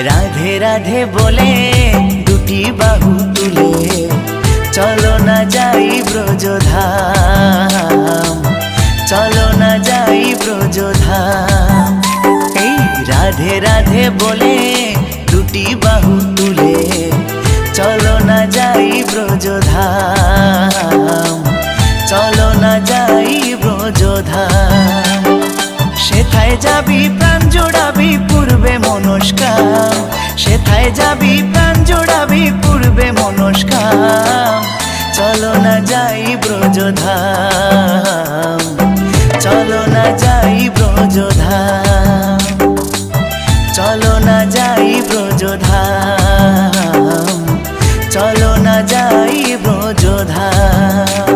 রাধে রাধে বলে দুটি বাহু তুলে চলো না যাই ব্রজধাম, চলো না যাই ব্রজধাম। এই রাধে রাধে বলে দুটি বাহু তুলে চলো না যাই ব্রজধাম, চলো না যাই ব্রজধাম। সেথায় যাবি প্রাণ জোড়াবি পূর্বে মনস্কাম, সেথায় যাবি প্রাণ জোড়াবি পূর্বে মনস্কাম। চলো না যাই ব্রজধাম, চলো না যাই ব্রজধাম, চলো না যাই ব্রজধাম, চলো না যাই ব্রজধাম।